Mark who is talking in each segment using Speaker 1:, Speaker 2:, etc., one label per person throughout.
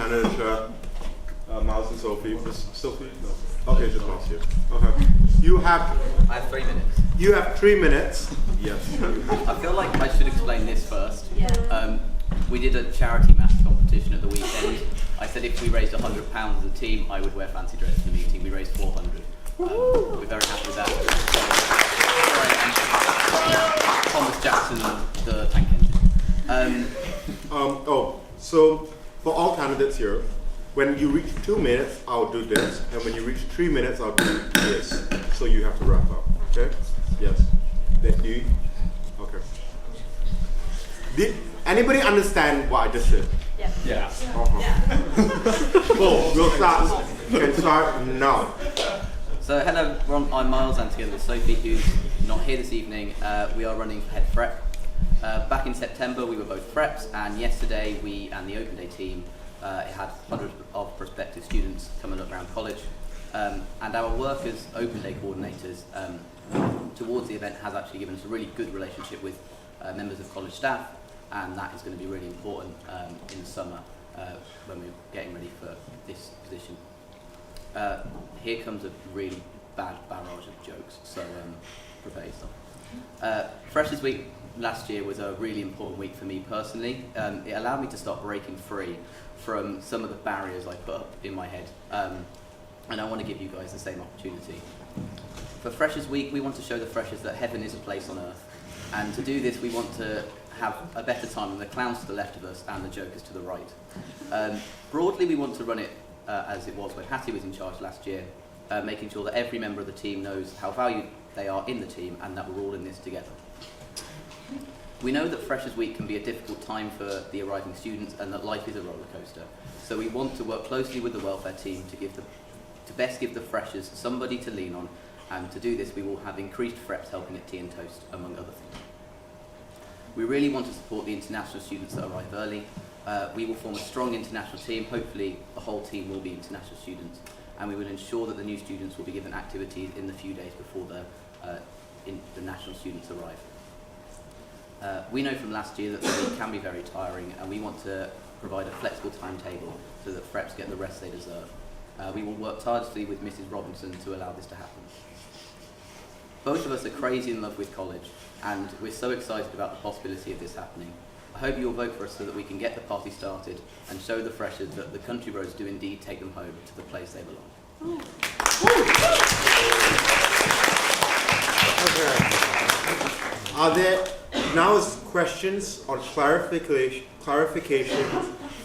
Speaker 1: manager, Miles and Sophie. Sophie? No. Okay, just Miles here. Okay.
Speaker 2: I have 3 minutes.
Speaker 1: You have 3 minutes. Yes.
Speaker 2: I feel like I should explain this first. We did a charity maths competition at the weekend. I said if we raised £100 as a team, I would wear fancy dress to the meeting. We raised 400. We're very happy with that. Thomas Jackson, the tank engine.
Speaker 1: So for all candidates here, when you reach 2 minutes, I'll do this, and when you reach 3 minutes, I'll do this. So you have to wrap up. Okay? Yes. Then you. Okay. Did anybody understand what I just said?
Speaker 3: Yeah.
Speaker 1: Cool. We'll start. Can start now.
Speaker 2: So hello, everyone. I'm Miles, and together with Sophie, who's not here this evening, we are running for head Frep. Back in September, we were both Freps, and yesterday we and the Open Day team had hundreds of prospective students come and look around college. And our work as Open Day coordinators towards the event has actually given us a really good relationship with members of college staff, and that is going to be really important in the summer when we're getting ready for this position. Here comes a really bad barrage of jokes, so prepare yourself. Freshers Week last year was a really important week for me personally. It allowed me to start breaking free from some of the barriers I put up in my head, and I want to give you guys the same opportunity. For Freshers Week, we want to show the freshers that heaven is a place on earth, and to do this we want to have a better time than the clowns to the left of us and the jokers to the right. Broadly, we want to run it as it was when Hattie was in charge last year, making sure that every member of the team knows how valued they are in the team and that we're all in this together. We know that Freshers Week can be a difficult time for the arriving students and that life is a roller coaster. So we want to work closely with the welfare team to best give the freshers somebody to lean on, and to do this we will have increased Freps helping at tea and toast, among other things. We really want to support the international students that arrive early. We will form a strong international team. Hopefully the whole team will be international students, and we will ensure that the new students will be given activities in the few days before the national students arrive. We know from last year that the week can be very tiring, and we want to provide a flexible timetable so that Freps get the rest they deserve. We will work tirelessly with Mrs. Robinson to allow this to happen. Both of us are crazy in love with college, and we're so excited about the possibility of this happening. I hope you'll vote for us so that we can get the party started and show the freshers that the country roads do indeed take them home to the place they belong.
Speaker 1: Okay. Are there now questions or clarification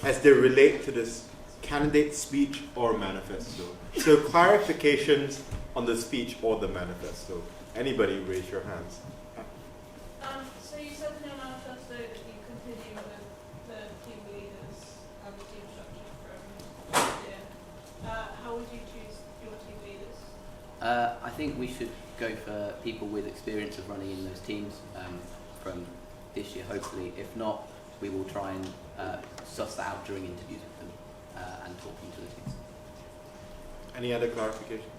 Speaker 1: as they relate to this candidate speech or manifesto? So clarifications on the speech or the manifesto. Anybody raise your hands.
Speaker 4: So you said in your manifesto that you continue with the team leaders and the team structure from last year. How would you choose your team leaders?
Speaker 2: I think we should go for people with experience of running in those teams from this year, hopefully. If not, we will try and suss that out during interviews with them and talking to the teams.
Speaker 1: Any other clarification?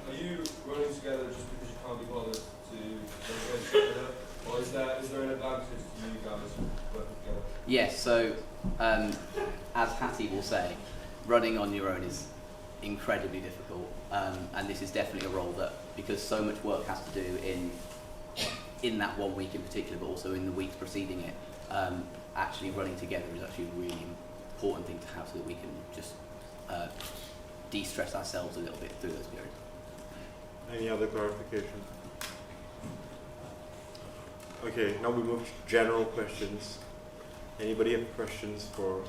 Speaker 3: Are you running together just because you can't be bothered to go together? Or is there an advantage to you guys working together?
Speaker 2: Yes, so as Hattie will say, running on your own is incredibly difficult, and this is definitely a role that, because so much work has to do in that 1 week in particular, but also in the weeks preceding it, actually running together is actually a really important thing to have so that we can just de-stress ourselves a little bit through those periods.
Speaker 1: Any other clarification? Okay, now we move to general questions. Anybody have questions for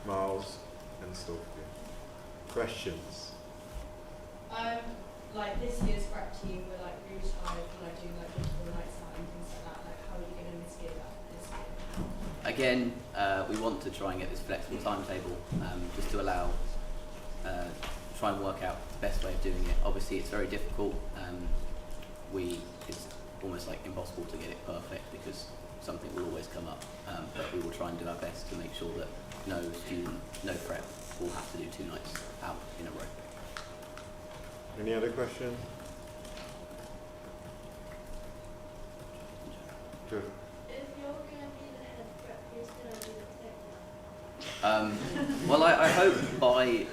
Speaker 1: Miles and Sophie? Questions?
Speaker 5: Like this year's prep team were like really tired when I do like multiple nights out and things like that. Like, how are you going to mitigate that this year?
Speaker 2: Again, we want to try and get this flexible timetable just to allow, try and work out the best way of doing it. Obviously, it's very difficult. It's almost like impossible to get it perfect because something will always come up. But we will try and do our best to make sure that no student, no prep will have to do 2 nights out in a row.
Speaker 1: Any other questions? Good.
Speaker 6: If you're going to be the head prep, who's going to be the tech now?
Speaker 2: Well, I hope by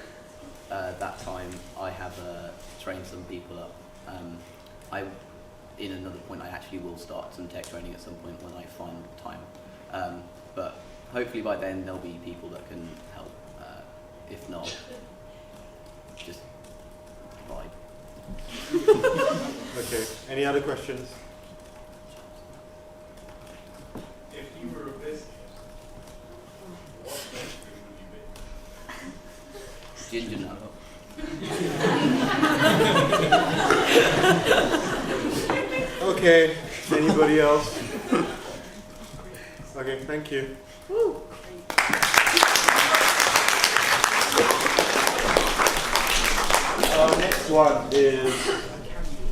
Speaker 2: that time I have trained some people up. In another point, I actually will start some tech training at some point when I find time. But hopefully by then there'll be people that can help. If not, just vibe.
Speaker 1: Okay. Any other questions?
Speaker 6: If you were a business, what pastry would you be?
Speaker 2: Ginger nut.
Speaker 1: Okay. Anybody else? Okay. Thank you. Our next one is